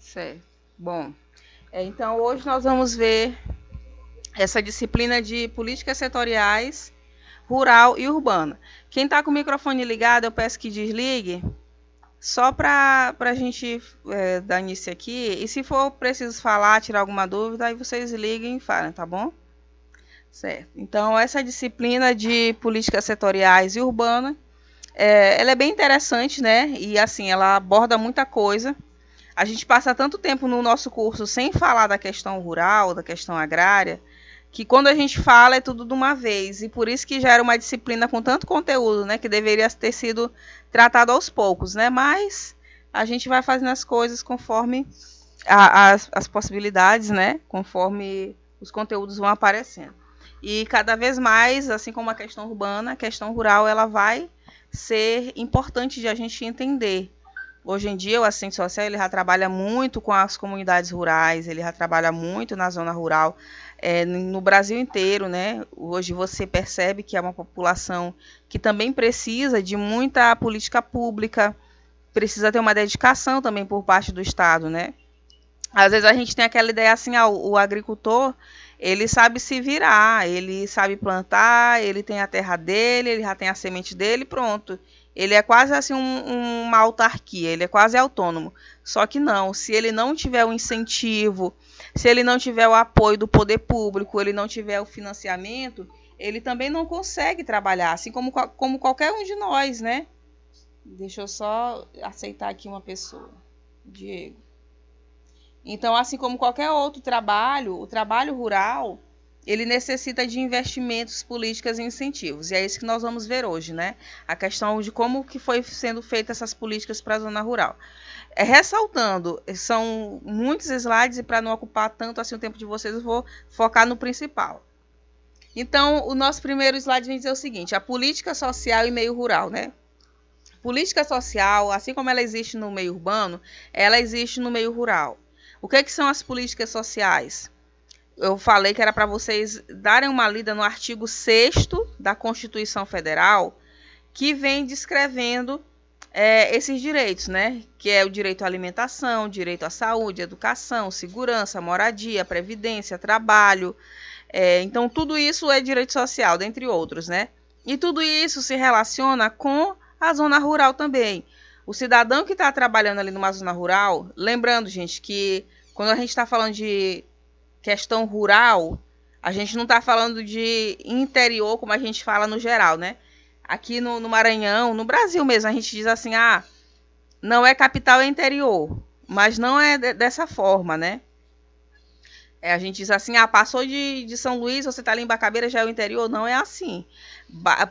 Certo. Bom, então hoje nós vamos ver essa disciplina de políticas setoriais, rural e urbana. Quem está com o microfone ligado, eu peço que desligue, só para a gente dar início aqui. E se for preciso falar, tirar alguma dúvida, aí vocês liguem e falem, tá bom? Certo. Então, essa disciplina de políticas setoriais e urbana, ela é bem interessante, né? E assim, ela aborda muita coisa. A gente passa tanto tempo no nosso curso sem falar da questão rural, da questão agrária, que quando a gente fala é tudo de uma vez. E por isso que já era uma disciplina com tanto conteúdo, né? Que deveria ter sido tratado aos poucos, né? Mas a gente vai fazendo as coisas conforme as possibilidades, né? Conforme os conteúdos vão aparecendo. E cada vez mais, assim como a questão urbana, a questão rural ela vai ser importante de a gente entender. Hoje em dia, o assistente social ele já trabalha muito com as comunidades rurais, ele já trabalha muito na zona rural, no Brasil inteiro, né? Hoje você percebe que é uma população que também precisa de muita política pública, precisa ter uma dedicação também por parte do Estado, né? Às vezes a gente tem aquela ideia assim, o agricultor, ele sabe se virar, ele sabe plantar, ele tem a terra dele, ele já tem a semente dele, pronto. Ele é quase assim uma autarquia, ele é quase autônomo. Só que não, se ele não tiver o incentivo, se ele não tiver o apoio do poder público, ele não tiver o financiamento, ele também não consegue trabalhar, assim como qualquer um de nós, né? Deixa eu só aceitar aqui uma pessoa. Diego. Então, assim como qualquer outro trabalho, o trabalho rural, ele necessita de investimentos, políticas e incentivos. E é isso que nós vamos ver hoje, né? A questão de como que foi sendo feitas essas políticas para a zona rural. Ressaltando, são muitos slides e para não ocupar tanto assim o tempo de vocês, eu vou focar no principal. Então, o nosso primeiro slide vem dizer o seguinte, a política social e meio rural, né? Política social, assim como ela existe no meio urbano, ela existe no meio rural. O que são as políticas sociais? Eu falei que era para vocês darem uma lida no artigo 6º da Constituição Federal, que vem descrevendo esses direitos, né? Que é o direito à alimentação, direito à saúde, educação, segurança, moradia, previdência, trabalho. Então, tudo isso é direito social, dentre outros, né? E tudo isso se relaciona com a zona rural também. O cidadão que está trabalhando ali numa zona rural, lembrando, gente, que quando a gente está falando de questão rural, a gente não está falando de interior, como a gente fala no geral, né? Aqui no Maranhão, no Brasil mesmo, a gente diz assim, não é capital, é interior. Mas não é dessa forma, né? A gente diz assim, passou de São Luís, você está ali em Bacabeira, já é o interior. Não é assim.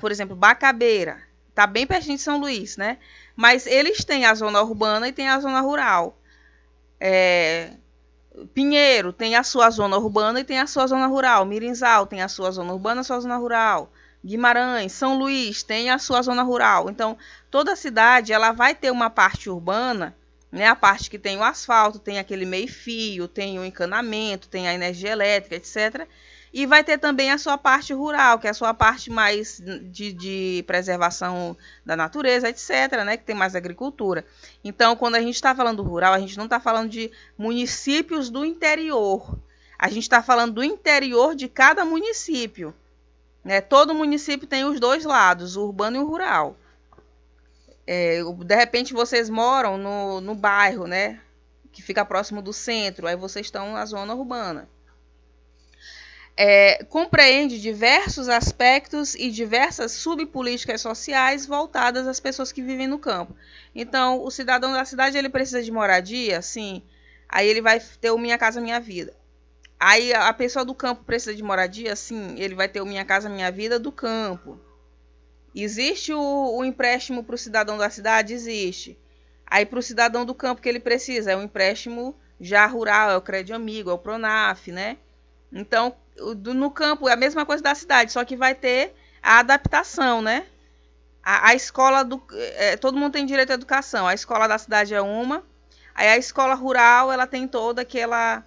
Por exemplo, Bacabeira, está bem pertinho de São Luís, né? Mas eles têm a zona urbana e tem a zona rural. Pinheiro tem a sua zona urbana e tem a sua zona rural. Mirinzal tem a sua zona urbana e a sua zona rural. Guimarães, São Luís tem a sua zona rural. Então, toda cidade ela vai ter uma parte urbana, né? A parte que tem o asfalto, tem aquele meio-fio, tem o encanamento, tem a energia elétrica, etc. E vai ter também a sua parte rural, que é a sua parte mais de preservação da natureza, etc., né? Que tem mais agricultura. Então, quando a gente está falando rural, a gente não está falando de municípios do interior. A gente está falando do interior de cada município. Né? Todo município tem os dois lados, o urbano e o rural. De repente, vocês moram no bairro, né? Que fica próximo do centro, aí vocês estão na zona urbana. Compreende diversos aspectos e diversas subpolíticas sociais voltadas às pessoas que vivem no campo. Então, o cidadão da cidade ele precisa de moradia, sim. Aí ele vai ter o Minha Casa Minha Vida. Aí a pessoa do campo precisa de moradia, sim. Ele vai ter o Minha Casa Minha Vida do campo. Existe o empréstimo para o cidadão da cidade? Existe. Aí para o cidadão do campo que ele precisa é um empréstimo já rural, é o Crédito Amigo, é o Pronaf, né? Então, no campo é a mesma coisa da cidade, só que vai ter a adaptação, né? A escola todo mundo tem direito à educação. A escola da cidade é uma, aí a escola rural ela tem toda aquela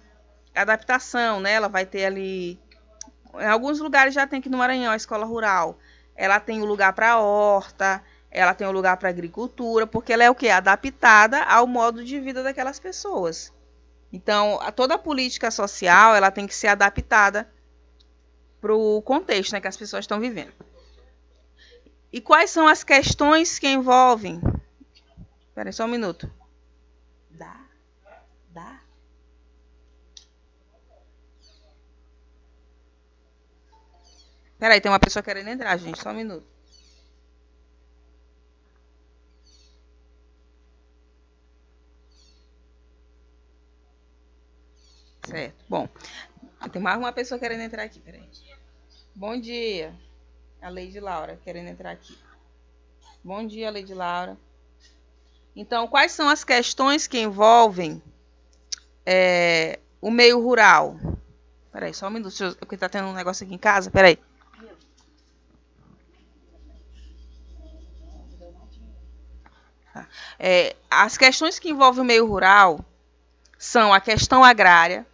adaptação, né? Ela vai ter ali, em alguns lugares já tem aqui no Maranhão a escola rural. Ela tem o lugar para horta, ela tem o lugar para agricultura, porque ela é o quê? Adaptada ao modo de vida daquelas pessoas. Então, toda a política social ela tem que ser adaptada para o contexto, né, que as pessoas estão vivendo. E quais são as questões que envolvem? Espera aí, só um minuto. Dá? Espera aí, tem uma pessoa querendo entrar, gente. Só um minuto. Certo. Bom, tem mais uma pessoa querendo entrar aqui. Peraí. Bom dia. A Leide Laura querendo entrar aqui. Bom dia, Leide Laura. Então, quais são as questões que envolvem o meio rural? Peraí, só um minuto, porque está tendo um negócio aqui em casa. Peraí. As questões que envolvem o meio rural são a questão agrária,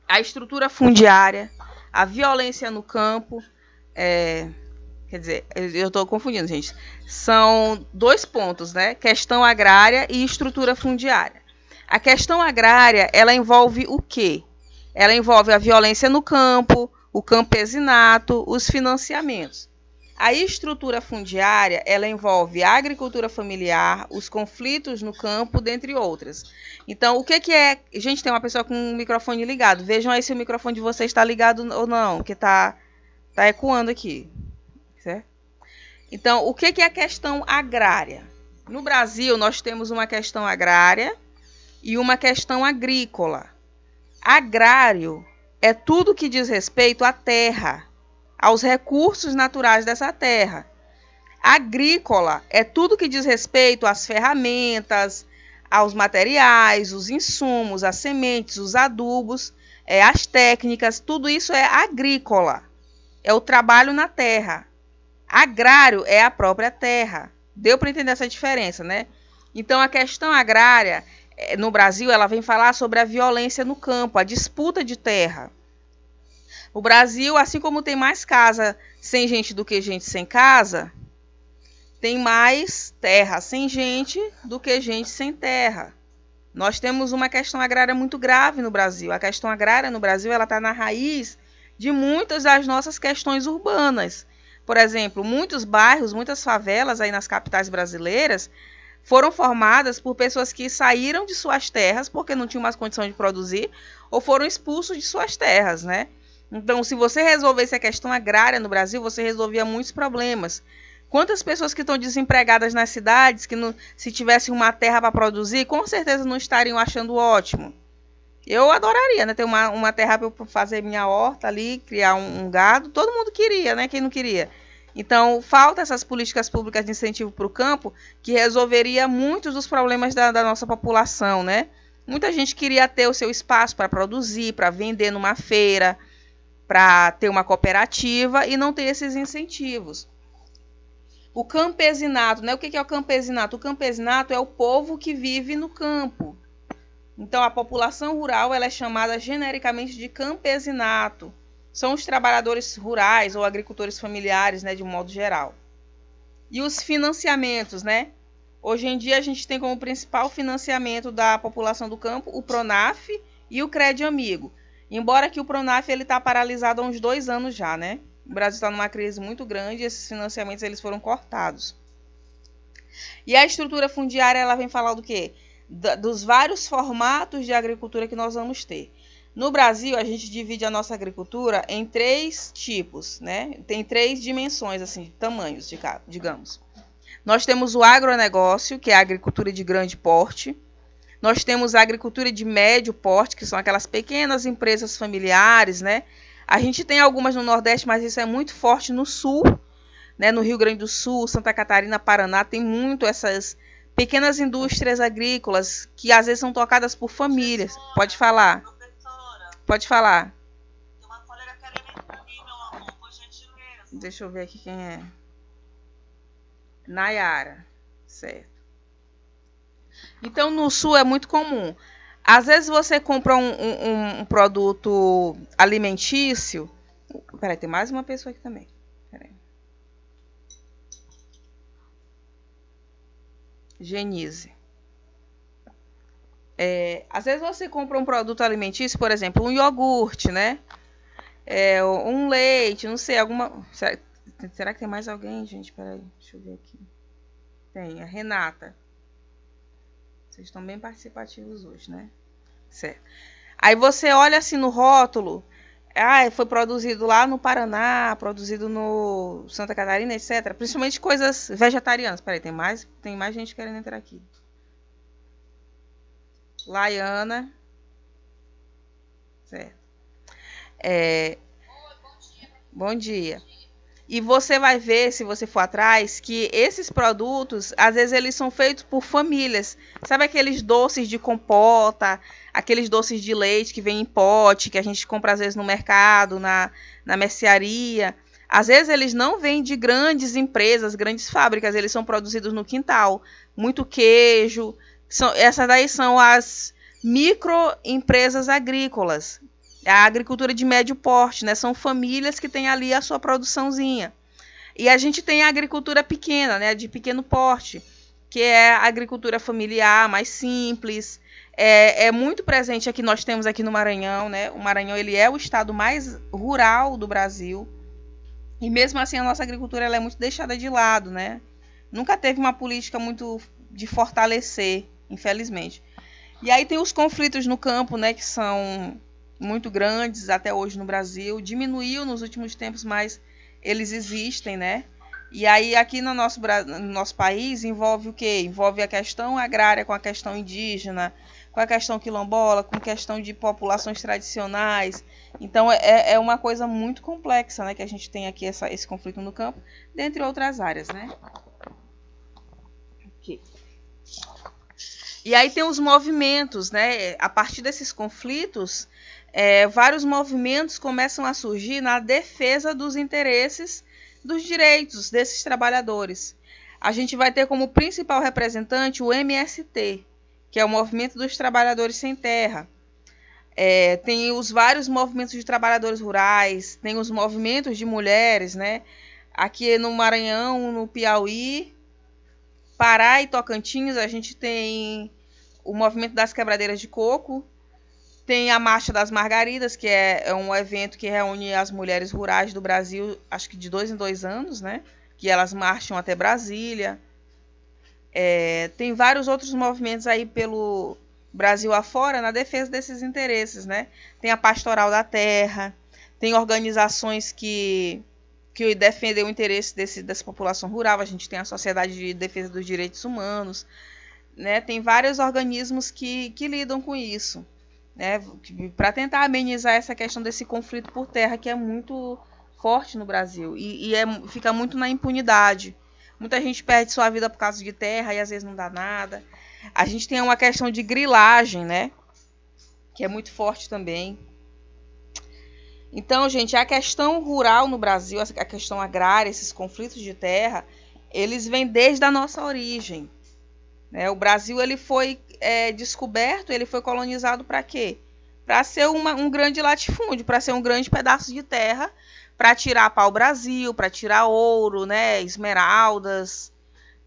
a estrutura fundiária, a violência no campo. Quer dizer, eu estou confundindo, gente. São 2 pontos, né? Questão agrária e estrutura fundiária. A questão agrária, ela envolve o quê? Ela envolve a violência no campo, o campesinato, os financiamentos. A estrutura fundiária, ela envolve a agricultura familiar, os conflitos no campo, dentre outras. Então, o que é... Gente, tem uma pessoa com o microfone ligado. Vejam aí se o microfone de vocês está ligado ou não, que está ecoando aqui. Certo? Então, o que é a questão agrária? No Brasil, nós temos uma questão agrária e uma questão agrícola. Agrário é tudo que diz respeito à terra, aos recursos naturais dessa terra. Agrícola é tudo que diz respeito às ferramentas, aos materiais, os insumos, as sementes, os adubos, as técnicas, tudo isso é agrícola. É o trabalho na terra. Agrário é a própria terra. Deu para entender essa diferença, né? Então, a questão agrária, no Brasil, ela vem falar sobre a violência no campo, a disputa de terra. O Brasil, assim como tem mais casa sem gente do que gente sem casa, tem mais terra sem gente do que gente sem terra. Nós temos uma questão agrária muito grave no Brasil. A questão agrária no Brasil ela está na raiz de muitas das nossas questões urbanas. Por exemplo, muitos bairros, muitas favelas aí nas capitais brasileiras foram formadas por pessoas que saíram de suas terras porque não tinham mais condição de produzir ou foram expulsos de suas terras, né? Então, se você resolvesse a questão agrária no Brasil, você resolvia muitos problemas. Quantas pessoas que estão desempregadas nas cidades, que não, se tivessem uma terra para produzir, com certeza não estariam achando ótimo. Eu adoraria, né, ter uma terra para eu fazer minha horta ali, criar um gado. Todo mundo queria, né? Quem não queria? Então, falta essas políticas públicas de incentivo para o campo que resolveria muitos dos problemas da nossa população, né? Muita gente queria ter o seu espaço para produzir, para vender numa feira, para ter uma cooperativa e não ter esses incentivos. O campesinato, né? O que é o campesinato? O campesinato é o povo que vive no campo. Então, a população rural ela é chamada genericamente de campesinato. São os trabalhadores rurais ou agricultores familiares, né, de um modo geral. E os financiamentos, né? Hoje em dia, a gente tem como principal financiamento da população do campo o Pronaf e o Crédito Amigo. Embora que o Pronaf está paralisado há uns 2 anos já, né? O Brasil está numa crise muito grande e esses financiamentos eles foram cortados. E a estrutura fundiária ela vem falar do quê? Dos vários formatos de agricultura que nós vamos ter. No Brasil, a gente divide a nossa agricultura em 3 tipos, né? Tem 3 dimensões, assim, tamanhos, digamos. Nós temos o agronegócio, que é a agricultura de grande porte. Nós temos a agricultura de médio porte, que são aquelas pequenas empresas familiares, né? A gente tem algumas no Nordeste, mas isso é muito forte no Sul, né? No Rio Grande do Sul, Santa Catarina, Paraná, tem muito essas pequenas indústrias agrícolas que às vezes são tocadas por famílias. Pode falar. Pode falar. Tem uma colega querendo entrar ali, meu amor, por gentileza. Deixa eu ver aqui quem é. Nayara. Certo. Então, no Sul é muito comum. Às vezes você compra um produto alimentício. Peraí, tem mais uma pessoa aqui também. Peraí. Genise. Às vezes você compra um produto alimentício, por exemplo, um iogurte, né? Um leite, não sei, alguma... Será que tem mais alguém, gente? Peraí, deixa eu ver aqui. Tem, a Renata. Vocês estão bem participativos hoje, né? Certo. Aí você olha assim no rótulo, foi produzido lá no Paraná, produzido no Santa Catarina, etc. Principalmente coisas vegetarianas. Peraí, tem mais gente querendo entrar aqui. Laiana. Certo. Bom dia. E você vai ver, se você for atrás, que esses produtos, às vezes, eles são feitos por famílias. Sabe aqueles doces de compota, aqueles doces de leite que vem em pote, que a gente compra, às vezes, no mercado, na mercearia? Às vezes, eles não vêm de grandes empresas, grandes fábricas, eles são produzidos no quintal. Muito queijo. Essas daí são as microempresas agrícolas. A agricultura de médio porte, né? São famílias que têm ali a sua produçãozinha. E a gente tem a agricultura pequena, né? De pequeno porte, que é a agricultura familiar, mais simples. É muito presente aqui, nós temos aqui no Maranhão, né? O Maranhão, ele é o estado mais rural do Brasil. E mesmo assim a nossa agricultura ela é muito deixada de lado, né? Nunca teve uma política muito de fortalecer, infelizmente. E aí tem os conflitos no campo, né? Que são muito grandes até hoje no Brasil, diminuiu nos últimos tempos, mas eles existem, né? E aí aqui no nosso país envolve o quê? Envolve a questão agrária com a questão indígena, com a questão quilombola, com a questão de populações tradicionais. Então é uma coisa muito complexa, né? Que a gente tem aqui esse conflito no campo, dentre outras áreas, né? Okay. E aí tem os movimentos, né? A partir desses conflitos, vários movimentos começam a surgir na defesa dos interesses, dos direitos desses trabalhadores. A gente vai ter como principal representante o MST, que é o Movimento dos Trabalhadores Sem Terra. Tem os vários movimentos de trabalhadores rurais, tem os movimentos de mulheres, né? Aqui no Maranhão, no Piauí, Pará e Tocantins, a gente tem o movimento das quebradeiras de coco, tem a Marcha das Margaridas, que é um evento que reúne as mulheres rurais do Brasil, acho que de 2 em 2 anos, né? Que elas marcham até Brasília. Tem vários outros movimentos aí pelo Brasil afora na defesa desses interesses, né? Tem a Pastoral da Terra, tem organizações que defendem o interesse dessa população rural, a gente tem a Sociedade de Defesa dos Direitos Humanos, né? Tem vários organismos que lidam com isso, né? Para tentar amenizar essa questão desse conflito por terra que é muito forte no Brasil e fica muito na impunidade. Muita gente perde sua vida por causa de terra e às vezes não dá nada. A gente tem uma questão de grilagem, né? Que é muito forte também. Então, gente, a questão rural no Brasil, a questão agrária, esses conflitos de terra, eles vêm desde a nossa origem, né? O Brasil ele foi descoberto, ele foi colonizado para quê? Para ser um grande latifúndio, para ser um grande pedaço de terra, para tirar pau-brasil, para tirar ouro, né? Esmeraldas,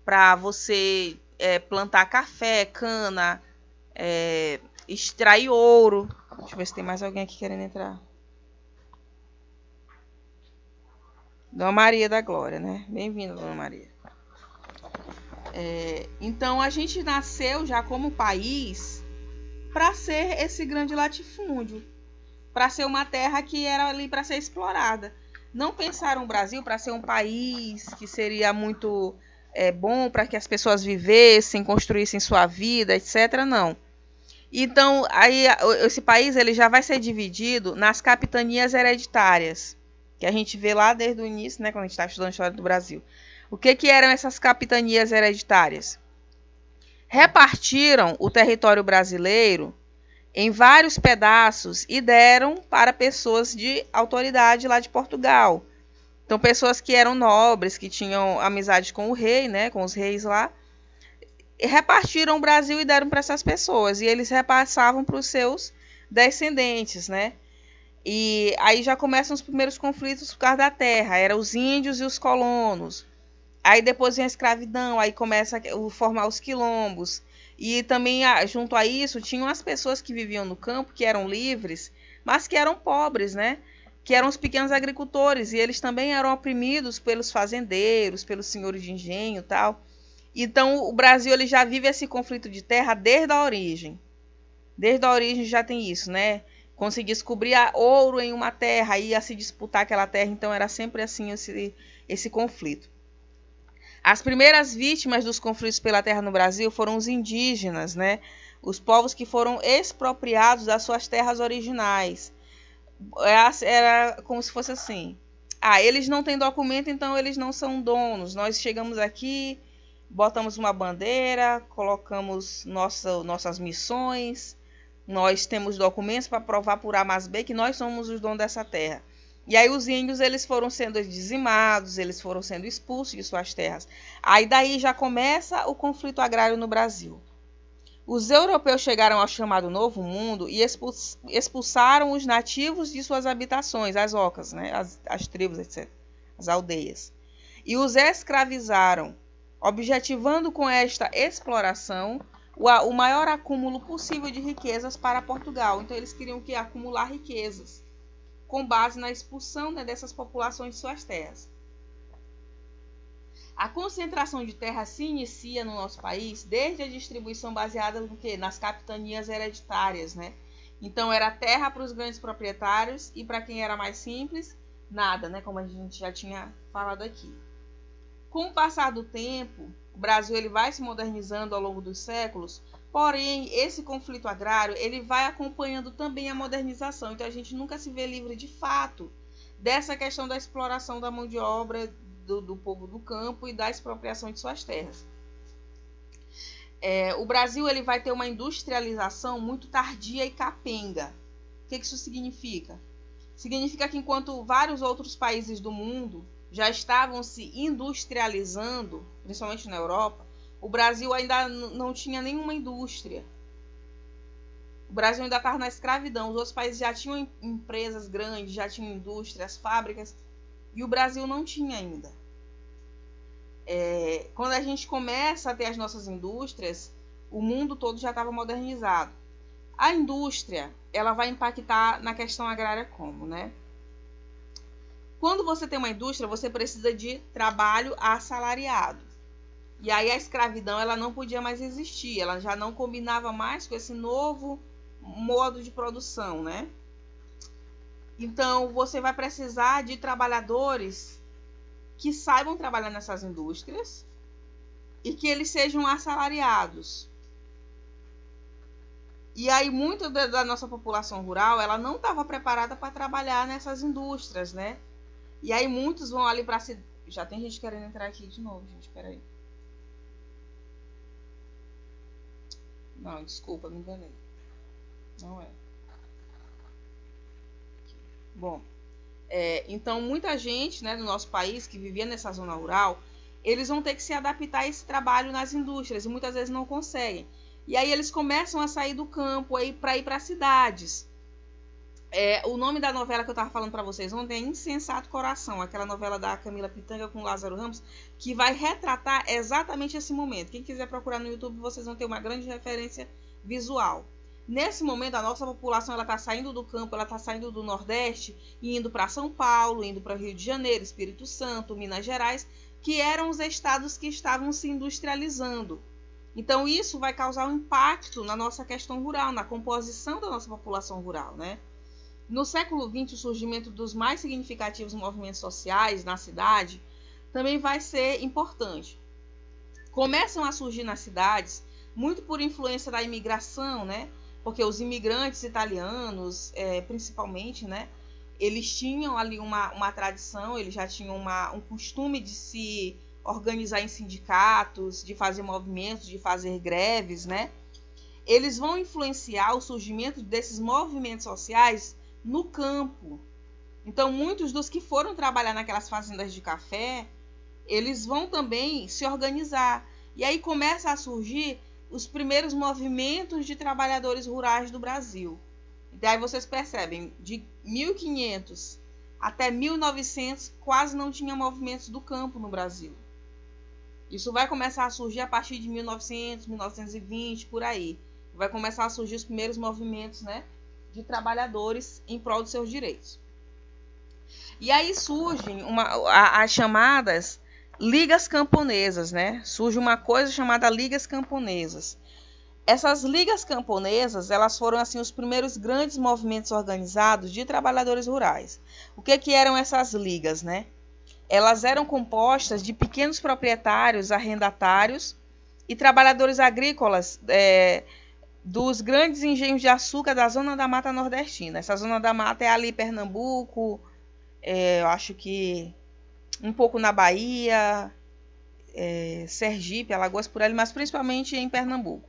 para você plantar café, cana, extrair ouro. Deixa eu ver se tem mais alguém aqui querendo entrar. Dona Maria da Glória, né? Bem-vinda, Dona Maria. Então, a gente nasceu já como país para ser esse grande latifúndio, para ser uma terra que era ali para ser explorada. Não pensaram o Brasil para ser um país que seria muito bom para que as pessoas vivessem, construíssem sua vida, etc. Não. Então, aí, esse país ele já vai ser dividido nas capitanias hereditárias, que a gente vê lá desde o início, né, quando a gente está estudando a história do Brasil. O que eram essas capitanias hereditárias? Repartiram o território brasileiro em vários pedaços e deram para pessoas de autoridade lá de Portugal. Então, pessoas que eram nobres, que tinham amizade com o rei, né, com os reis lá, repartiram o Brasil e deram para essas pessoas. E eles repassavam para os seus descendentes, né? E aí já começam os primeiros conflitos por causa da terra. Eram os índios e os colonos. Aí depois vem a escravidão, aí começa a formar os quilombos. E também, junto a isso, tinham as pessoas que viviam no campo, que eram livres, mas que eram pobres, né? Que eram os pequenos agricultores, e eles também eram oprimidos pelos fazendeiros, pelos senhores de engenho e tal. Então, o Brasil ele já vive esse conflito de terra desde a origem. Desde a origem já tem isso, né? Quando se descobria ouro em uma terra, ia se disputar aquela terra, então era sempre assim esse conflito. As primeiras vítimas dos conflitos pela terra no Brasil foram os indígenas, né? Os povos que foram expropriados das suas terras originais. Era como se fosse assim: eles não têm documento, então eles não são donos. Nós chegamos aqui, botamos uma bandeira, colocamos nossas missões, nós temos documentos para provar por A mais B que nós somos os donos dessa terra. E aí os índios eles foram sendo dizimados, eles foram sendo expulsos de suas terras. Aí daí já começa o conflito agrário no Brasil. Os europeus chegaram ao chamado Novo Mundo e expulsaram os nativos de suas habitações, as ocas, né? as tribos, etc., as aldeias. E os escravizaram, objetivando com esta exploração o maior acúmulo possível de riquezas para Portugal. Então eles queriam acumular riquezas, com base na expulsão, né, dessas populações de suas terras. A concentração de terra se inicia no nosso país desde a distribuição baseada no quê? Nas capitanias hereditárias, né? Então era terra para os grandes proprietários e para quem era mais simples, nada, né? Como a gente já tinha falado aqui. Com o passar do tempo, o Brasil ele vai se modernizando ao longo dos séculos, porém esse conflito agrário ele vai acompanhando também a modernização. Então a gente nunca se vê livre de fato dessa questão da exploração da mão de obra do povo do campo e da expropriação de suas terras. O Brasil ele vai ter uma industrialização muito tardia e capenga. O que isso significa? Significa que enquanto vários outros países do mundo já estavam se industrializando, principalmente na Europa, o Brasil ainda não tinha nenhuma indústria. O Brasil ainda estava na escravidão. Os outros países já tinham empresas grandes, já tinham indústrias, fábricas, e o Brasil não tinha ainda. Quando a gente começa a ter as nossas indústrias, o mundo todo já estava modernizado. A indústria, ela vai impactar na questão agrária como, né? Quando você tem uma indústria, você precisa de trabalho assalariado. E aí a escravidão ela não podia mais existir, ela já não combinava mais com esse novo modo de produção, né? Então, você vai precisar de trabalhadores que saibam trabalhar nessas indústrias e que eles sejam assalariados. E aí, muita da nossa população rural, ela não estava preparada para trabalhar nessas indústrias, né? E aí, muitos vão ali para... Já tem gente querendo entrar aqui de novo, gente, peraí. Não, desculpa, me enganei. Não é. Bom, então muita gente, né, do nosso país que vivia nessa zona rural, eles vão ter que se adaptar a esse trabalho nas indústrias e muitas vezes não conseguem. E aí eles começam a sair do campo para ir para cidades. O nome da novela que eu estava falando para vocês ontem é Insensato Coração, aquela novela da Camila Pitanga com Lázaro Ramos, que vai retratar exatamente esse momento. Quem quiser procurar no YouTube, vocês vão ter uma grande referência visual. Nesse momento, a nossa população está saindo do campo, ela está saindo do Nordeste e indo para São Paulo, indo para Rio de Janeiro, Espírito Santo, Minas Gerais, que eram os estados que estavam se industrializando. Então, isso vai causar um impacto na nossa questão rural, na composição da nossa população rural, né? No século XX, o surgimento dos mais significativos movimentos sociais na cidade também vai ser importante. Começam a surgir nas cidades, muito por influência da imigração, né? Porque os imigrantes italianos, principalmente, né, eles tinham ali uma tradição, eles já tinham um costume de se organizar em sindicatos, de fazer movimentos, de fazer greves, né? Eles vão influenciar o surgimento desses movimentos sociais no campo. Então, muitos dos que foram trabalhar naquelas fazendas de café, eles vão também se organizar. E aí começa a surgir os primeiros movimentos de trabalhadores rurais do Brasil. E daí vocês percebem, de 1500 até 1900, quase não tinha movimentos do campo no Brasil. Isso vai começar a surgir a partir de 1900, 1920, por aí. Vai começar a surgir os primeiros movimentos, né, de trabalhadores em prol dos seus direitos. E aí surgem as chamadas ligas camponesas, né? Surge uma coisa chamada ligas camponesas. Essas ligas camponesas, elas foram assim os primeiros grandes movimentos organizados de trabalhadores rurais. O que eram essas ligas, né? Elas eram compostas de pequenos proprietários, arrendatários e trabalhadores agrícolas dos grandes engenhos de açúcar da zona da Mata Nordestina. Essa zona da mata é ali Pernambuco, eu acho que um pouco na Bahia, Sergipe, Alagoas, por ali, mas principalmente em Pernambuco.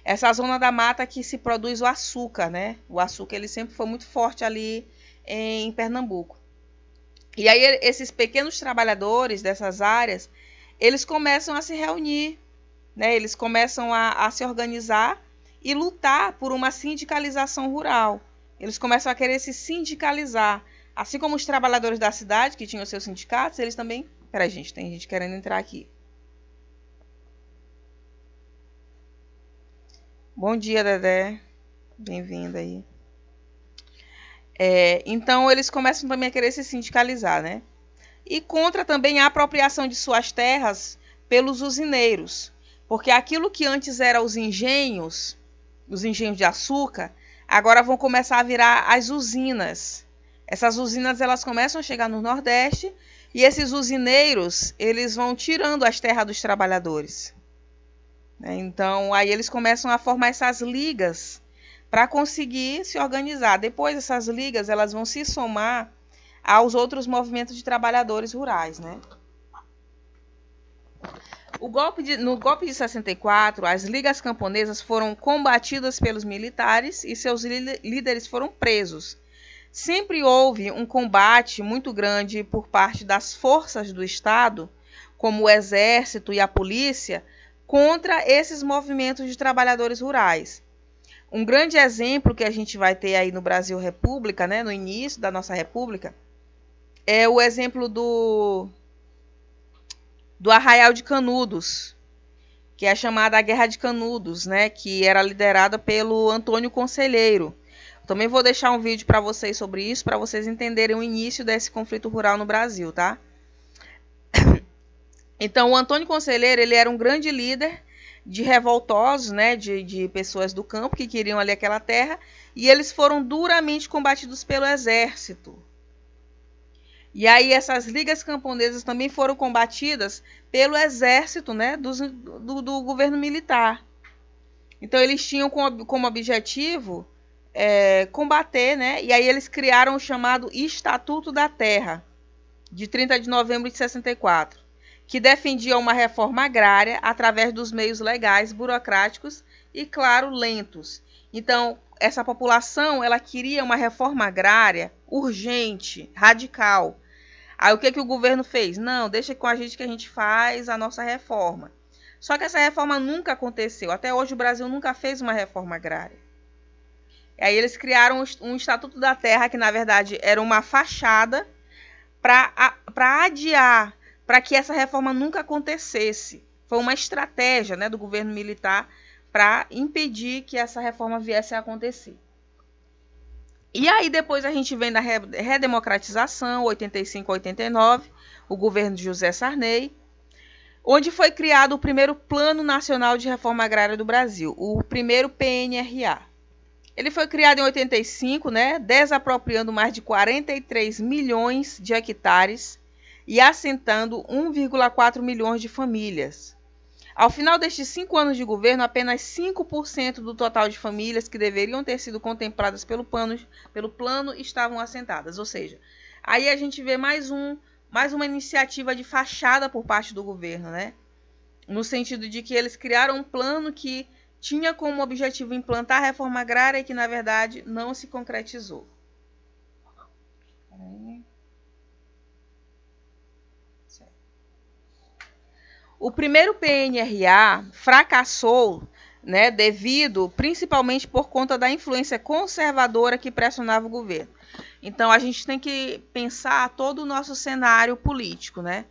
Essa zona da mata que se produz o açúcar, né? O açúcar ele sempre foi muito forte ali em Pernambuco. E aí esses pequenos trabalhadores dessas áreas, eles começam a se reunir, né? Eles começam a se organizar e lutar por uma sindicalização rural. Eles começam a querer se sindicalizar. Assim como os trabalhadores da cidade, que tinham seus sindicatos, eles também... Peraí, gente, tem gente querendo entrar aqui. Bom dia, Dedé. Bem-vinda aí. Então, eles começam também a querer se sindicalizar, né? E contra também a apropriação de suas terras pelos usineiros. Porque aquilo que antes eram os engenhos de açúcar, agora vão começar a virar as usinas. Essas usinas elas começam a chegar no Nordeste e esses usineiros eles vão tirando as terras dos trabalhadores. Então, aí eles começam a formar essas ligas para conseguir se organizar. Depois, essas ligas elas vão se somar aos outros movimentos de trabalhadores rurais, né? No golpe de 64, as ligas camponesas foram combatidas pelos militares e seus líderes foram presos. Sempre houve um combate muito grande por parte das forças do Estado, como o Exército e a Polícia, contra esses movimentos de trabalhadores rurais. Um grande exemplo que a gente vai ter aí no Brasil República, né, no início da nossa República, é o exemplo do Arraial de Canudos, que é chamada a Guerra de Canudos, né, que era liderada pelo Antônio Conselheiro. Também vou deixar um vídeo para vocês sobre isso, para vocês entenderem o início desse conflito rural no Brasil, tá? Então, o Antônio Conselheiro, ele era um grande líder de revoltosos, né, de pessoas do campo que queriam ali aquela terra, e eles foram duramente combatidos pelo exército. E aí essas ligas camponesas também foram combatidas pelo exército, né, do governo militar. Então, eles tinham como objetivo combater, né? E aí eles criaram o chamado Estatuto da Terra, de 30 de novembro de 64, que defendia uma reforma agrária através dos meios legais, burocráticos e, claro, lentos. Então, essa população ela queria uma reforma agrária urgente, radical. Aí o que o governo fez? Não, deixa com a gente que a gente faz a nossa reforma. Só que essa reforma nunca aconteceu. Até hoje o Brasil nunca fez uma reforma agrária. Aí eles criaram um Estatuto da Terra, que na verdade era uma fachada para adiar, para que essa reforma nunca acontecesse. Foi uma estratégia, né, do governo militar para impedir que essa reforma viesse a acontecer. E aí depois a gente vem da redemocratização, 85 a 89, o governo de José Sarney, onde foi criado o primeiro Plano Nacional de Reforma Agrária do Brasil, o primeiro PNRA. Ele foi criado em 85, né, desapropriando mais de 43 milhões de hectares e assentando 1,4 milhões de famílias. Ao final destes 5 anos de governo, apenas 5% do total de famílias que deveriam ter sido contempladas pelo plano estavam assentadas. Ou seja, aí a gente vê mais uma iniciativa de fachada por parte do governo, né? No sentido de que eles criaram um plano que tinha como objetivo implantar a reforma agrária e que, na verdade, não se concretizou. O primeiro PNRA fracassou, né, devido principalmente por conta da influência conservadora que pressionava o governo. Então, a gente tem que pensar todo o nosso cenário político, né?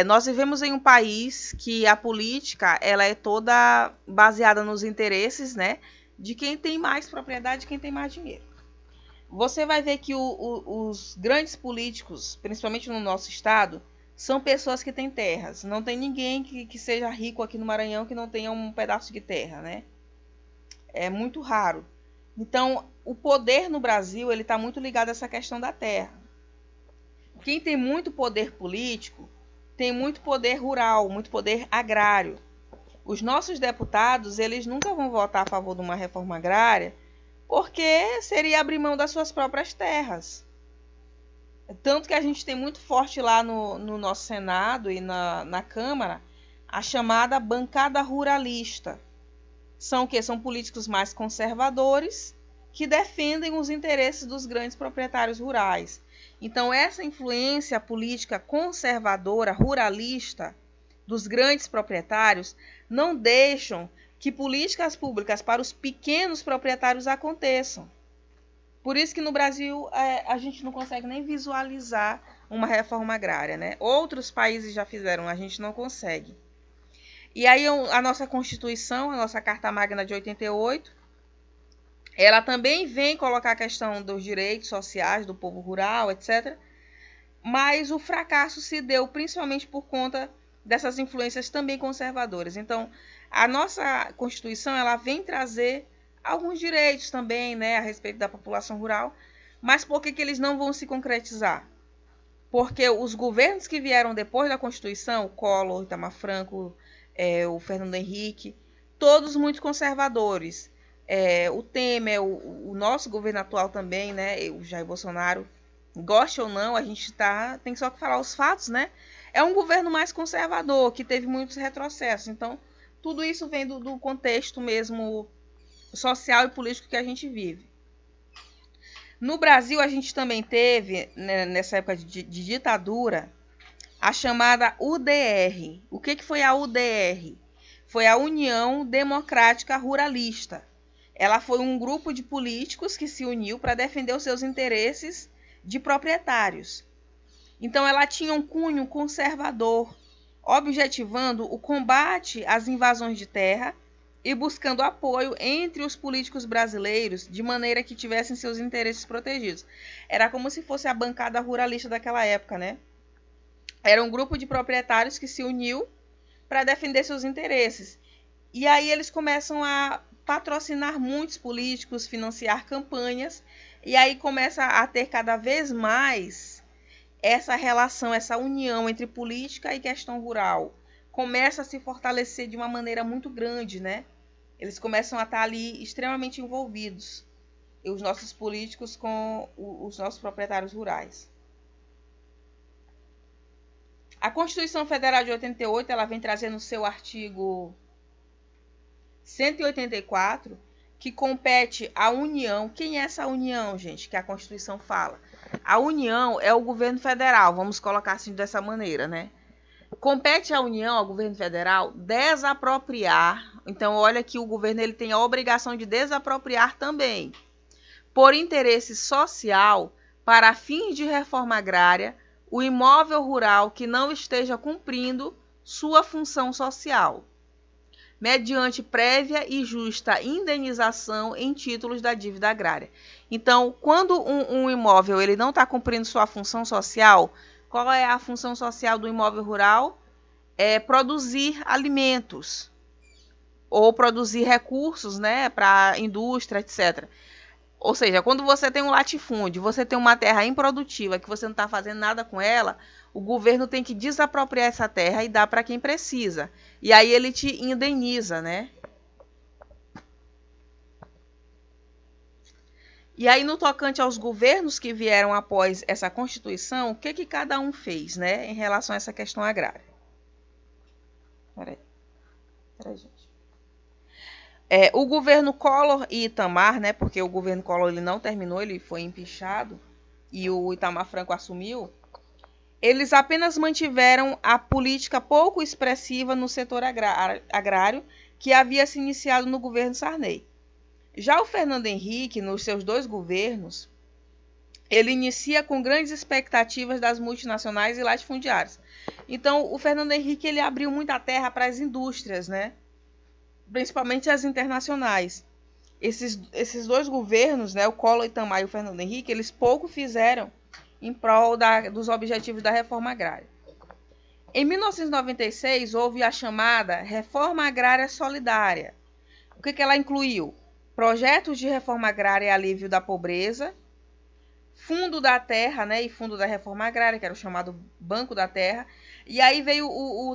Nós vivemos em um país que a política ela é toda baseada nos interesses, né, de quem tem mais propriedade, de quem tem mais dinheiro. Você vai ver que os grandes políticos, principalmente no nosso estado, são pessoas que têm terras. Não tem ninguém que seja rico aqui no Maranhão que não tenha um pedaço de terra, né? É muito raro. Então, o poder no Brasil ele está muito ligado a essa questão da terra. Quem tem muito poder político tem muito poder rural, muito poder agrário. Os nossos deputados, eles nunca vão votar a favor de uma reforma agrária, porque seria abrir mão das suas próprias terras. Tanto que a gente tem muito forte lá no nosso Senado e na Câmara a chamada bancada ruralista. São o quê? São políticos mais conservadores que defendem os interesses dos grandes proprietários rurais. Então, essa influência política conservadora, ruralista, dos grandes proprietários, não deixam que políticas públicas para os pequenos proprietários aconteçam. Por isso que no Brasil a gente não consegue nem visualizar uma reforma agrária, né? Outros países já fizeram, a gente não consegue. E aí a nossa Constituição, a nossa Carta Magna de 88, ela também vem colocar a questão dos direitos sociais do povo rural, etc. Mas o fracasso se deu principalmente por conta dessas influências também conservadoras. Então, a nossa Constituição ela vem trazer alguns direitos também, né, a respeito da população rural, mas por que eles não vão se concretizar? Porque os governos que vieram depois da Constituição, o Collor, o Itamar Franco, o Fernando Henrique, todos muito conservadores. O Temer, o nosso governo atual também, né, o Jair Bolsonaro, goste ou não, a gente tem só que falar os fatos, né? É um governo mais conservador, que teve muitos retrocessos. Então, tudo isso vem do contexto mesmo social e político que a gente vive. No Brasil, a gente também teve, né, nessa época de ditadura, a chamada UDR. O que foi a UDR? Foi a União Democrática Ruralista. Ela foi um grupo de políticos que se uniu para defender os seus interesses de proprietários. Então, ela tinha um cunho conservador, objetivando o combate às invasões de terra e buscando apoio entre os políticos brasileiros de maneira que tivessem seus interesses protegidos. Era como se fosse a bancada ruralista daquela época, né? Era um grupo de proprietários que se uniu para defender seus interesses. E aí eles começam a patrocinar muitos políticos, financiar campanhas, e aí começa a ter cada vez mais essa relação, essa união entre política e questão rural. Começa a se fortalecer de uma maneira muito grande, né? Eles começam a estar ali extremamente envolvidos, os nossos políticos com os nossos proprietários rurais. A Constituição Federal de 88, ela vem trazendo no seu artigo 184, que compete à União. Quem é essa União, gente, que a Constituição fala? A União é o governo federal, vamos colocar assim dessa maneira, né? Compete à União, ao governo federal, desapropriar. Então, olha que o governo ele tem a obrigação de desapropriar também, por interesse social, para fins de reforma agrária, o imóvel rural que não esteja cumprindo sua função social, mediante prévia e justa indenização em títulos da dívida agrária. Então, quando um imóvel ele não está cumprindo sua função social, qual é a função social do imóvel rural? É produzir alimentos ou produzir recursos, né, para a indústria, etc. Ou seja, quando você tem um latifúndio, você tem uma terra improdutiva que você não está fazendo nada com ela, o governo tem que desapropriar essa terra e dar para quem precisa. E aí ele te indeniza, né? E aí, no tocante aos governos que vieram após essa Constituição, o que cada um fez, né, em relação a essa questão agrária? Peraí, gente. O governo Collor e Itamar, né, porque o governo Collor ele não terminou, ele foi empichado, e o Itamar Franco assumiu, eles apenas mantiveram a política pouco expressiva no setor agrário que havia se iniciado no governo Sarney. Já o Fernando Henrique, nos seus 2 governos, ele inicia com grandes expectativas das multinacionais e latifundiárias. Então, o Fernando Henrique ele abriu muita terra para as indústrias, né? Principalmente as internacionais. Esses dois governos, né, o Collor Itamar e o Fernando Henrique, eles pouco fizeram em prol dos objetivos da reforma agrária. Em 1996, houve a chamada Reforma Agrária Solidária. O que ela incluiu? Projetos de reforma agrária e alívio da pobreza, Fundo da Terra, né, e Fundo da Reforma Agrária, que era o chamado Banco da Terra, e aí veio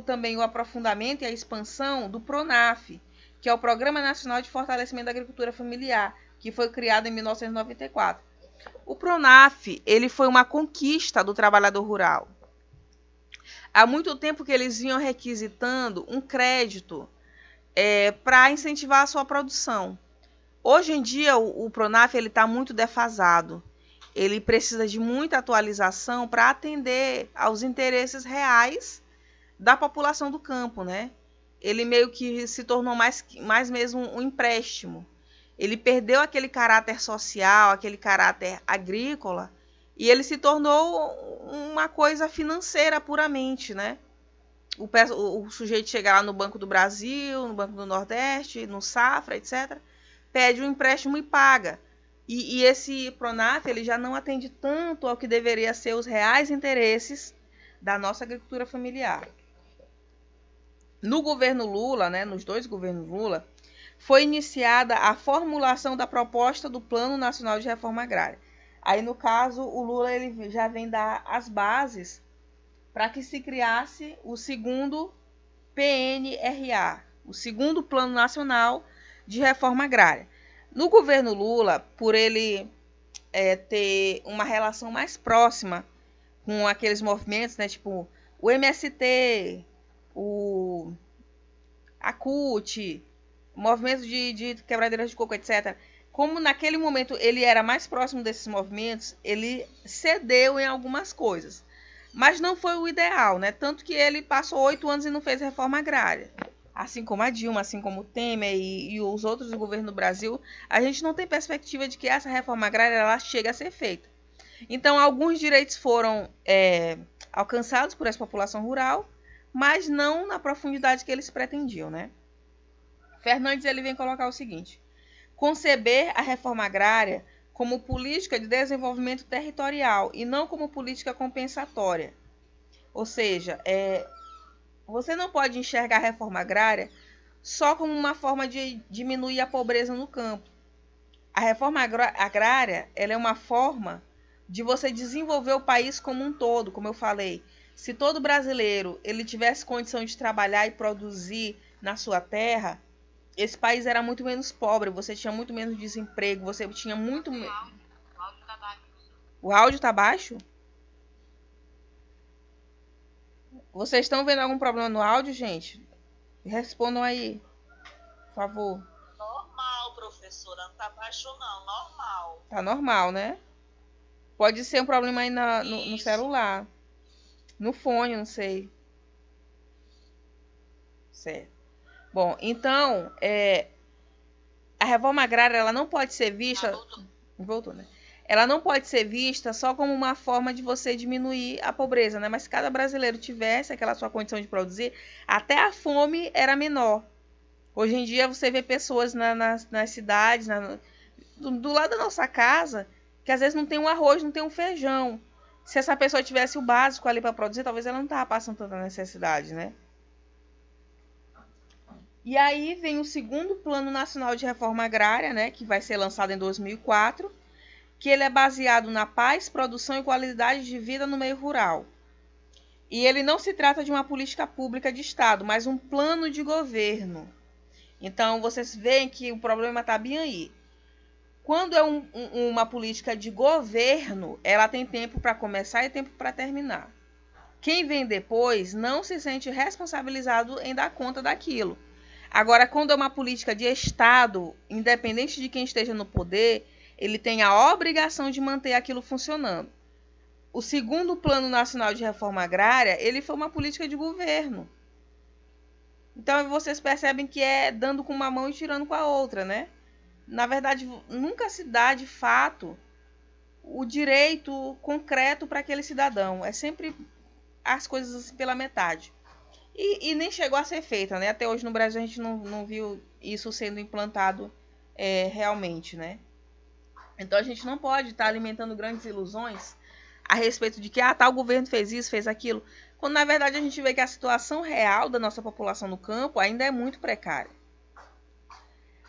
também o aprofundamento e a expansão do PRONAF, que é o Programa Nacional de Fortalecimento da Agricultura Familiar, que foi criado em 1994. O PRONAF, ele foi uma conquista do trabalhador rural. Há muito tempo que eles vinham requisitando um crédito para incentivar a sua produção. Hoje em dia, o PRONAF está muito defasado. Ele precisa de muita atualização para atender aos interesses reais da população do campo, né? Ele meio que se tornou mais mesmo um empréstimo. Ele perdeu aquele caráter social, aquele caráter agrícola, e ele se tornou uma coisa financeira puramente, né? O sujeito chega lá no Banco do Brasil, no Banco do Nordeste, no Safra, etc., pede um empréstimo e paga. E esse PRONAF ele já não atende tanto ao que deveria ser os reais interesses da nossa agricultura familiar. No governo Lula, né, nos dois governos Lula, foi iniciada a formulação da proposta do Plano Nacional de Reforma Agrária. Aí, no caso, o Lula ele já vem dar as bases para que se criasse o segundo PNRA, o segundo Plano Nacional de Reforma Agrária. No governo Lula, por ele ter uma relação mais próxima com aqueles movimentos, né, tipo o MST, a CUT, movimentos de quebradeiras de coco, etc. Como naquele momento ele era mais próximo desses movimentos, ele cedeu em algumas coisas. Mas não foi o ideal, né? Tanto que ele passou 8 anos e não fez reforma agrária. Assim como a Dilma, assim como o Temer e os outros do governo do Brasil, a gente não tem perspectiva de que essa reforma agrária ela chegue a ser feita. Então, alguns direitos foram alcançados por essa população rural, mas não na profundidade que eles pretendiam, né? Fernandes ele vem colocar o seguinte: conceber a reforma agrária como política de desenvolvimento territorial e não como política compensatória. Ou seja, você não pode enxergar a reforma agrária só como uma forma de diminuir a pobreza no campo. A reforma agrária ela é uma forma de você desenvolver o país como um todo, como eu falei. Se todo brasileiro ele tivesse condição de trabalhar e produzir na sua terra, esse país era muito menos pobre, você tinha muito menos desemprego, você tinha muito... O áudio tá baixo? Vocês estão vendo algum problema no áudio, gente? Respondam aí, por favor. Normal, professora. Não tá baixo, não. Normal. Tá normal, né? Pode ser um problema aí no celular. No fone, não sei. Certo. Bom, então, a reforma agrária ela não pode ser vista... Voltou, né? Ela não pode ser vista só como uma forma de você diminuir a pobreza, né? Mas se cada brasileiro tivesse aquela sua condição de produzir, até a fome era menor. Hoje em dia você vê pessoas nas cidades, do lado da nossa casa, que às vezes não tem um arroz, não tem um feijão. Se essa pessoa tivesse o básico ali para produzir, talvez ela não tava passando tanta necessidade, né? E aí vem o segundo Plano Nacional de Reforma Agrária, né, que vai ser lançado em 2004, que ele é baseado na paz, produção e qualidade de vida no meio rural. E ele não se trata de uma política pública de Estado, mas um plano de governo. Então, vocês veem que o problema está bem aí. Quando é uma política de governo, ela tem tempo para começar e tempo para terminar. Quem vem depois não se sente responsabilizado em dar conta daquilo. Agora, quando é uma política de Estado, independente de quem esteja no poder, ele tem a obrigação de manter aquilo funcionando. O segundo Plano Nacional de Reforma Agrária, ele foi uma política de governo. Então, vocês percebem que é dando com uma mão e tirando com a outra, né? Na verdade, nunca se dá, de fato, o direito concreto para aquele cidadão. É sempre as coisas assim pela metade. E nem chegou a ser feita, né? Até hoje no Brasil a gente não viu isso sendo implantado realmente, né? Então a gente não pode estar alimentando grandes ilusões a respeito de que tal governo fez isso, fez aquilo, quando na verdade a gente vê que a situação real da nossa população no campo ainda é muito precária.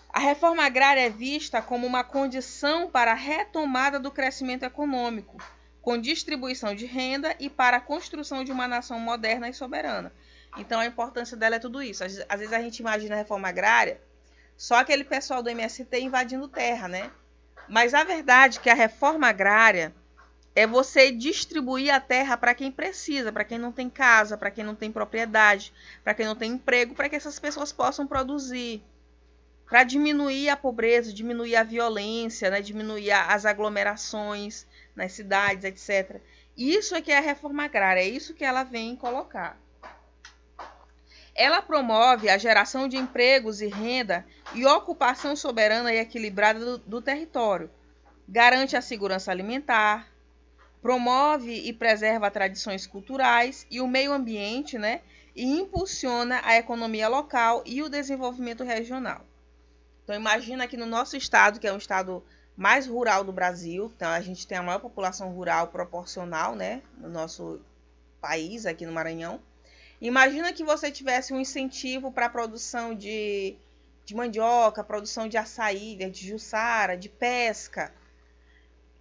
A reforma agrária é vista como uma condição para a retomada do crescimento econômico, com distribuição de renda e para a construção de uma nação moderna e soberana. Então a importância dela é tudo isso. Às vezes a gente imagina a reforma agrária só aquele pessoal do MST invadindo terra, né? Mas a verdade é que a reforma agrária é você distribuir a terra para quem precisa, para quem não tem casa, para quem não tem propriedade, para quem não tem emprego, para que essas pessoas possam produzir, para diminuir a pobreza, diminuir a violência, né? Diminuir as aglomerações nas cidades, etc. Isso é que é a reforma agrária, é isso que ela vem colocar. Ela promove a geração de empregos e renda e ocupação soberana e equilibrada do território, garante a segurança alimentar, promove e preserva tradições culturais e o meio ambiente, né? E impulsiona a economia local e o desenvolvimento regional. Então imagina que no nosso estado, que é um estado mais rural do Brasil, então a gente tem a maior população rural proporcional, né, no nosso país, aqui no Maranhão. Imagina que você tivesse um incentivo para a produção de mandioca, produção de açaí, de juçara, de pesca.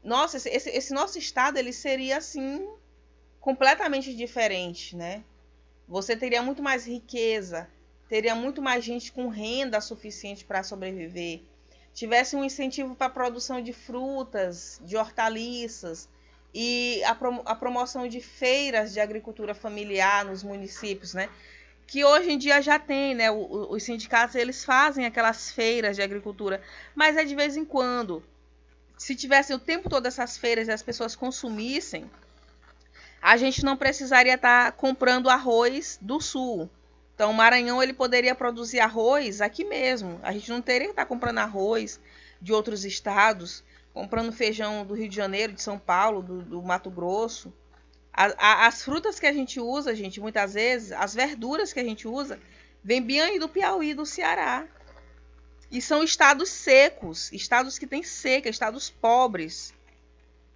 Nossa, esse nosso estado ele seria assim completamente diferente, né? Você teria muito mais riqueza, teria muito mais gente com renda suficiente para sobreviver. Tivesse um incentivo para a produção de frutas, de hortaliças, e a promoção de feiras de agricultura familiar nos municípios, né? Que hoje em dia já tem, né? Os sindicatos eles fazem aquelas feiras de agricultura, mas é de vez em quando. Se tivesse o tempo todo essas feiras e as pessoas consumissem, a gente não precisaria estar comprando arroz do sul. Então o Maranhão ele poderia produzir arroz aqui mesmo. A gente não teria que estar comprando arroz de outros estados, comprando feijão do Rio de Janeiro, de São Paulo, do Mato Grosso. As frutas que a gente usa, gente, muitas vezes, as verduras que a gente usa, vem bem aí do Piauí, do Ceará. E são estados secos, estados que têm seca, estados pobres.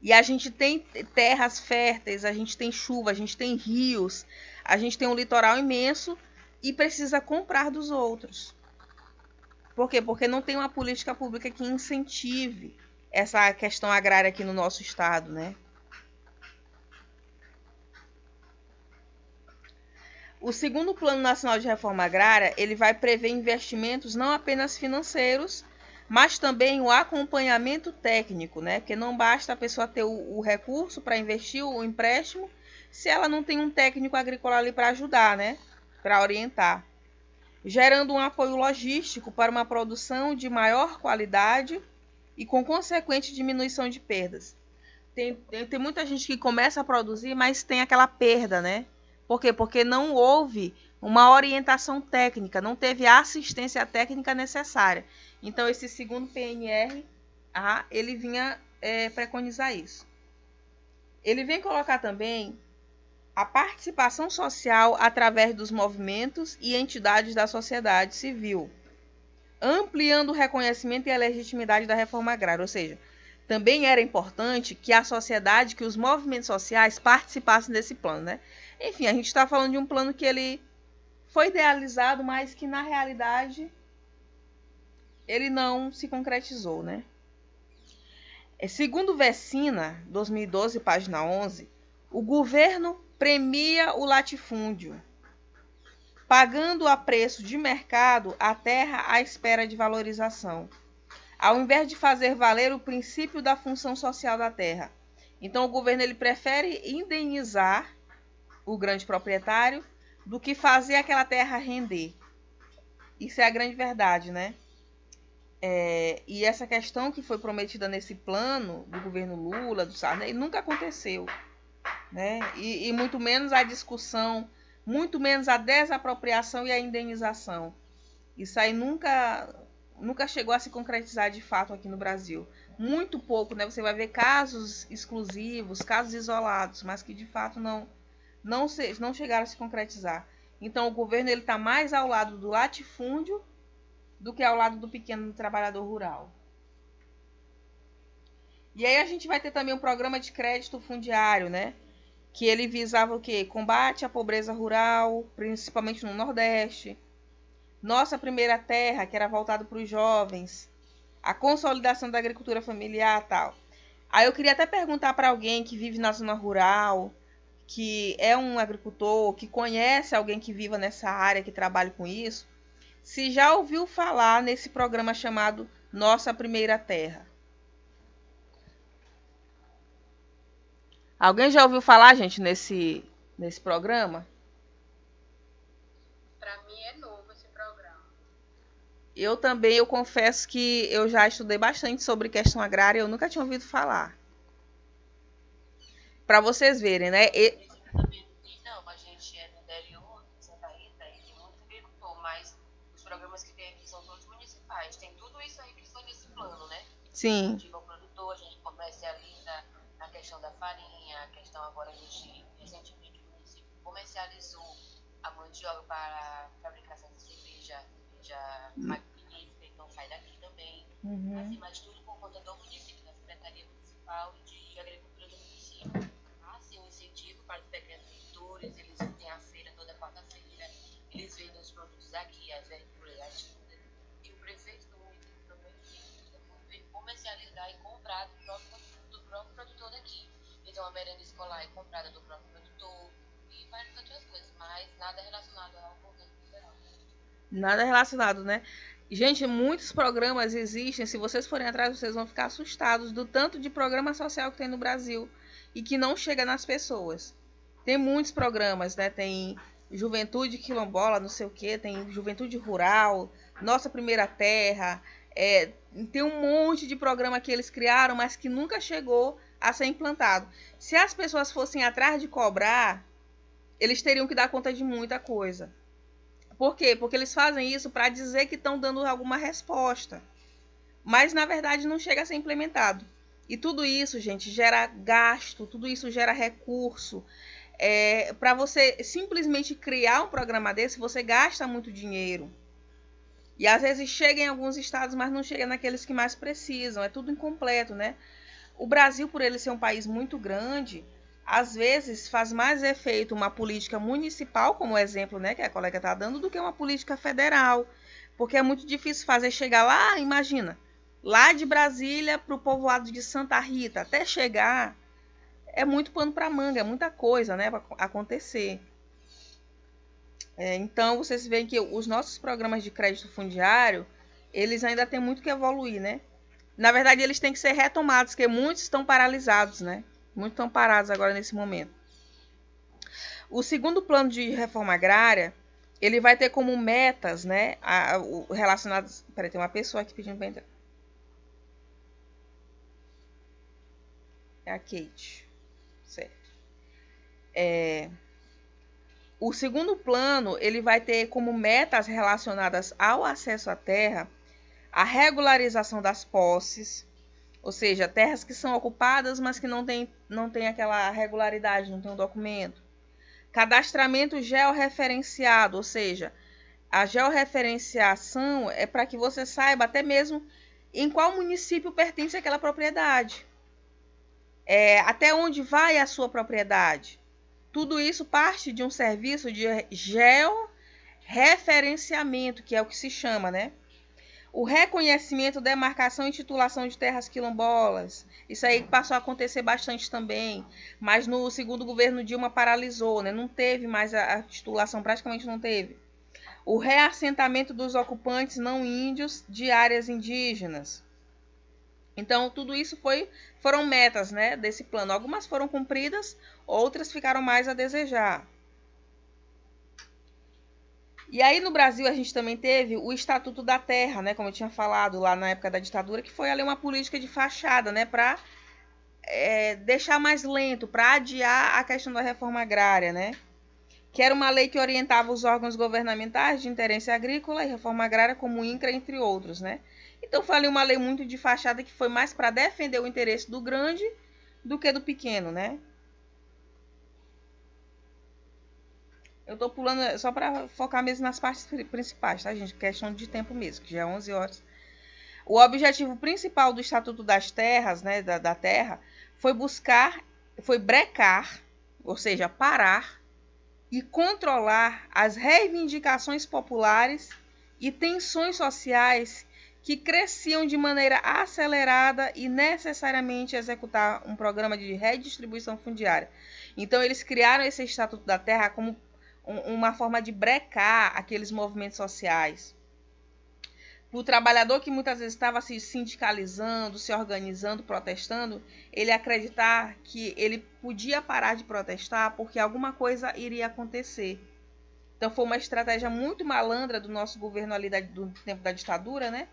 E a gente tem terras férteis, a gente tem chuva, a gente tem rios, a gente tem um litoral imenso e precisa comprar dos outros. Por quê? Porque não tem uma política pública que incentive essa questão agrária aqui no nosso estado, né? O segundo Plano Nacional de Reforma Agrária, ele vai prever investimentos não apenas financeiros, mas também o acompanhamento técnico, né? Porque não basta a pessoa ter o recurso para investir o empréstimo, se ela não tem um técnico agrícola ali para ajudar, né? Para orientar. Gerando um apoio logístico para uma produção de maior qualidade e com consequente diminuição de perdas. Tem muita gente que começa a produzir, mas tem aquela perda, né? Por quê? Porque não houve uma orientação técnica, não teve a assistência técnica necessária. Então, esse segundo PNR, ele vinha preconizar isso. Ele vem colocar também a participação social através dos movimentos e entidades da sociedade civil, ampliando o reconhecimento e a legitimidade da reforma agrária. Ou seja, também era importante que a sociedade, que os movimentos sociais participassem desse plano, né? Enfim, a gente está falando de um plano que ele foi idealizado, mas que na realidade ele não se concretizou, né? Segundo Vecina, 2012, página 11, o governo premia o latifúndio, pagando a preço de mercado a terra à espera de valorização, ao invés de fazer valer o princípio da função social da terra. Então, o governo ele prefere indenizar o grande proprietário do que fazer aquela terra render. Isso é a grande verdade, né? E essa questão que foi prometida nesse plano do governo Lula, do Sarney, nunca aconteceu, né? E muito menos a discussão, muito menos a desapropriação e a indenização. Isso aí nunca nunca chegou a se concretizar de fato aqui no Brasil. Muito pouco, né? Você vai ver casos exclusivos, casos isolados, mas que de fato não chegaram a se concretizar. Então o governo está mais ao lado do latifúndio do que ao lado do pequeno trabalhador rural. E aí a gente vai ter também um programa de crédito fundiário, né? Que ele visava o quê? Combate à pobreza rural, principalmente no Nordeste. Nossa Primeira Terra, que era voltado para os jovens. A consolidação da agricultura familiar e tal. Aí eu queria até perguntar para alguém que vive na zona rural, que é um agricultor, que conhece alguém que viva nessa área, que trabalha com isso, se já ouviu falar nesse programa chamado Nossa Primeira Terra. Alguém já ouviu falar, gente, nesse programa? Para mim é novo esse programa. Eu também, eu confesso que eu já estudei bastante sobre questão agrária, eu nunca tinha ouvido falar. Para vocês verem, né? Não, a gente é do interior, de Santa Rita, e tem muito agricultor, mas os programas que tem aqui são todos municipais. Tem tudo isso aí que foi nesse plano, né? Sim. A gente produtor, a gente comercializa a questão da farinha, a questão agora a gente, recentemente o município comercializou a mandioca para a fabricação de cerveja magnífica, então sai daqui também. Assim, mas tudo por conta do município, da Secretaria Municipal de Agricultura do município. Assim, um incentivo para os pequenos produtores, eles têm a feira toda quarta-feira, eles vendem os produtos aqui, as verduras, as frutas, e o prefeito do município também tem comercializar e comprar do próprio produtor daqui. Então a merenda escolar é comprada do próprio produtor e várias outras coisas, mas nada relacionado ao governo federal. Nada relacionado, né? Gente, muitos programas existem. Se vocês forem atrás, vocês vão ficar assustados do tanto de programa social que tem no Brasil e que não chega nas pessoas. Tem muitos programas, né? Tem Juventude Quilombola, não sei o que, tem Juventude Rural, Nossa Primeira Terra. Tem um monte de programa que eles criaram, mas que nunca chegou a ser implantado. Se as pessoas fossem atrás de cobrar, eles teriam que dar conta de muita coisa. Por quê? Porque eles fazem isso para dizer que estão dando alguma resposta. Mas, na verdade, não chega a ser implementado. E tudo isso, gente, gera gasto, tudo isso gera recurso. Para você simplesmente criar um programa desse, você gasta muito dinheiro. E, às vezes, chega em alguns estados, mas não chega naqueles que mais precisam. É tudo incompleto, né? O Brasil, por ele ser um país muito grande, às vezes faz mais efeito uma política municipal, como o exemplo, né, que a colega está dando, do que uma política federal. Porque é muito difícil fazer chegar lá, imagina, lá de Brasília para o povoado de Santa Rita, até chegar, é muito pano para manga, é muita coisa, né, para acontecer. Então, vocês veem que os nossos programas de crédito fundiário, eles ainda têm muito que evoluir, né? Na verdade, eles têm que ser retomados, porque muitos estão paralisados, né? Muitos estão parados agora nesse momento. O segundo plano de reforma agrária, ele vai ter como metas, né, relacionadas... Peraí, tem uma pessoa aqui pedindo para entrar. É a Kate. Certo. O segundo plano, ele vai ter como metas relacionadas ao acesso à terra, a regularização das posses, ou seja, terras que são ocupadas, mas que não tem aquela regularidade, não tem um documento. Cadastramento georreferenciado, ou seja, a georreferenciação é para que você saiba até mesmo em qual município pertence aquela propriedade. Até onde vai a sua propriedade. Tudo isso parte de um serviço de georreferenciamento, que é o que se chama, né? O reconhecimento, demarcação e titulação de terras quilombolas. Isso aí passou a acontecer bastante também, mas no segundo governo Dilma paralisou, né? Não teve mais a titulação, praticamente não teve. O reassentamento dos ocupantes não índios de áreas indígenas. Então, tudo isso foram metas, né, desse plano. Algumas foram cumpridas, outras ficaram mais a desejar. E aí no Brasil a gente também teve o Estatuto da Terra, né, como eu tinha falado lá na época da ditadura, que foi ali uma política de fachada, né, para deixar mais lento, para adiar a questão da reforma agrária, né, que era uma lei que orientava os órgãos governamentais de interesse agrícola e reforma agrária, como o INCRA, entre outros, né. Então foi ali uma lei muito de fachada que foi mais para defender o interesse do grande do que do pequeno, né? Eu tô pulando só para focar mesmo nas partes principais, tá, gente? Questão de tempo mesmo, que já é 11 horas. O objetivo principal do Estatuto das Terras, né, da Terra, foi brecar, ou seja, parar e controlar as reivindicações populares e tensões sociais que cresciam de maneira acelerada e necessariamente executar um programa de redistribuição fundiária. Então, eles criaram esse Estatuto da Terra como uma forma de brecar aqueles movimentos sociais. O trabalhador que muitas vezes estava se sindicalizando, se organizando, protestando, ele acreditar que ele podia parar de protestar porque alguma coisa iria acontecer. Então foi uma estratégia muito malandra do nosso governo ali do tempo da ditadura, né,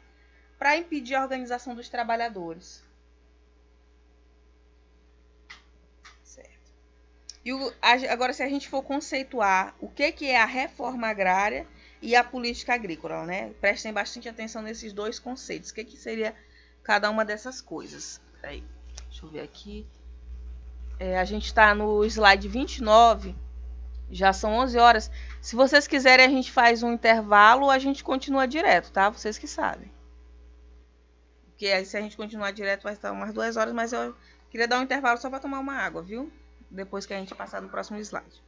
para impedir a organização dos trabalhadores. Certo. E agora, se a gente for conceituar o que é a reforma agrária e a política agrícola, né? Prestem bastante atenção nesses dois conceitos. O que seria cada uma dessas coisas? Peraí, deixa eu ver aqui. A gente está no slide 29. Já são 11 horas. Se vocês quiserem, a gente faz um intervalo ou a gente continua direto, tá? Vocês que sabem. Porque aí, se a gente continuar direto, vai estar umas 2 horas, mas eu queria dar um intervalo só para tomar uma água, viu? Depois que a gente passar no próximo slide.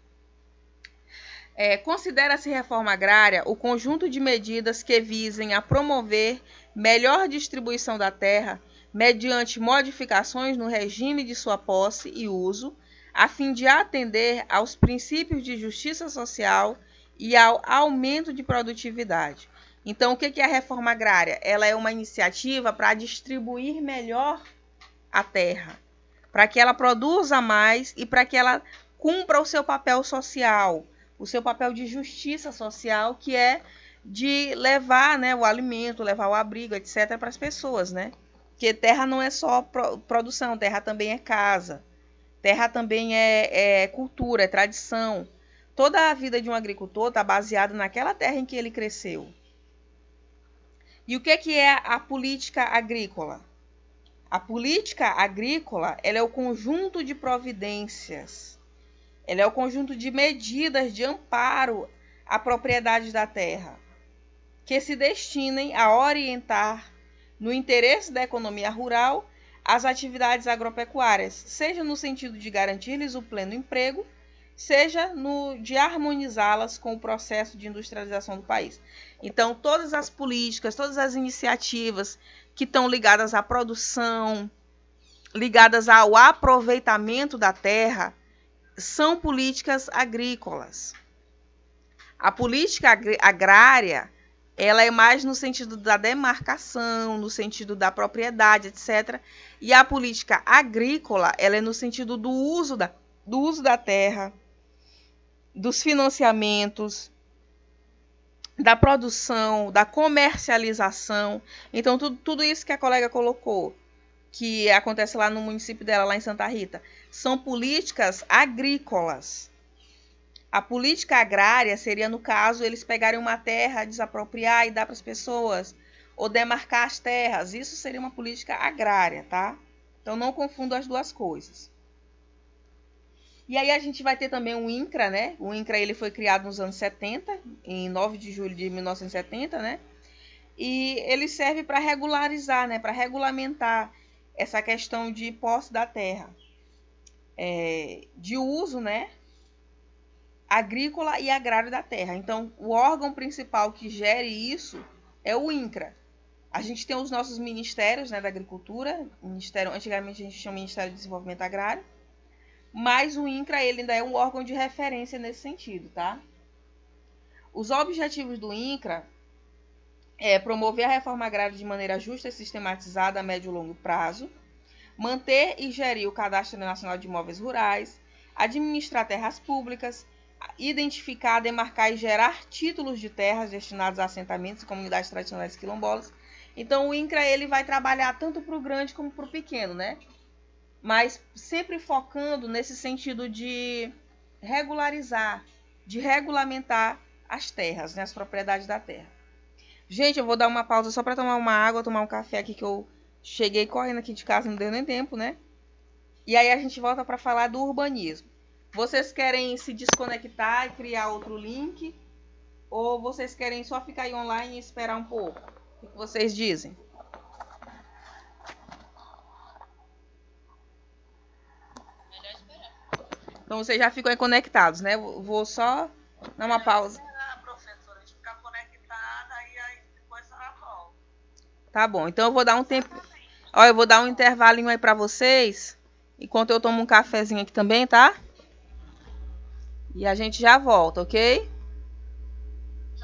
Considera-se reforma agrária o conjunto de medidas que visem a promover melhor distribuição da terra mediante modificações no regime de sua posse e uso, a fim de atender aos princípios de justiça social e ao aumento de produtividade. Então, o que é a reforma agrária? Ela é uma iniciativa para distribuir melhor a terra, para que ela produza mais e para que ela cumpra o seu papel social, o seu papel de justiça social, que é de levar, né, o alimento, levar o abrigo, etc., para as pessoas, né? Porque terra não é só produção, terra também é casa, terra também é cultura, é tradição. Toda a vida de um agricultor está baseada naquela terra em que ele cresceu. E o que é a política agrícola? A política agrícola, ela é o conjunto de providências, ela é o conjunto de medidas de amparo à propriedade da terra, que se destinem a orientar, no interesse da economia rural, as atividades agropecuárias, seja no sentido de garantir-lhes o pleno emprego, seja de harmonizá-las com o processo de industrialização do país. Então, todas as políticas, todas as iniciativas que estão ligadas à produção, ligadas ao aproveitamento da terra, são políticas agrícolas. A política agrária, ela é mais no sentido da demarcação, no sentido da propriedade, etc. E a política agrícola, ela é no sentido do uso da terra, dos financiamentos, da produção, da comercialização. Então, tudo isso que a colega colocou, que acontece lá no município dela, lá em Santa Rita, são políticas agrícolas. A política agrária seria, no caso, eles pegarem uma terra, desapropriar e dar para as pessoas, ou demarcar as terras. Isso seria uma política agrária, tá? Então, não confunda as duas coisas. E aí a gente vai ter também o INCRA, né? O INCRA ele foi criado nos anos 70, em 9 de julho de 1970, né? E ele serve para regularizar, né? Para regulamentar essa questão de posse da terra, de uso, né, agrícola e agrário da terra. Então, o órgão principal que gere isso é o INCRA. A gente tem os nossos ministérios, né, da agricultura, antigamente a gente tinha o Ministério do Desenvolvimento Agrário, mas o INCRA ele ainda é um órgão de referência nesse sentido, tá? Os objetivos do INCRA é promover a reforma agrária de maneira justa e sistematizada a médio e longo prazo, manter e gerir o Cadastro Nacional de Imóveis Rurais, administrar terras públicas, identificar, demarcar e gerar títulos de terras destinados a assentamentos e comunidades tradicionais quilombolas. Então, o INCRA ele vai trabalhar tanto para o grande como para o pequeno, né? Mas sempre focando nesse sentido de regularizar, de regulamentar as terras, né? As propriedades da terra. Gente, eu vou dar uma pausa só para tomar uma água, tomar um café aqui, que eu cheguei correndo aqui de casa, não deu nem tempo, né? E aí a gente volta para falar do urbanismo. Vocês querem se desconectar e criar outro link? Ou vocês querem só ficar aí online e esperar um pouco? O que vocês dizem? Melhor esperar. Então vocês já ficam aí conectados, né? Vou só dar uma pausa. Professora, a gente ficar conectada e aí depois ela volta. Tá bom, então eu vou dar um tempo. Ó, eu vou dar um intervalinho aí pra vocês, enquanto eu tomo um cafezinho aqui também, tá? E a gente já volta, ok?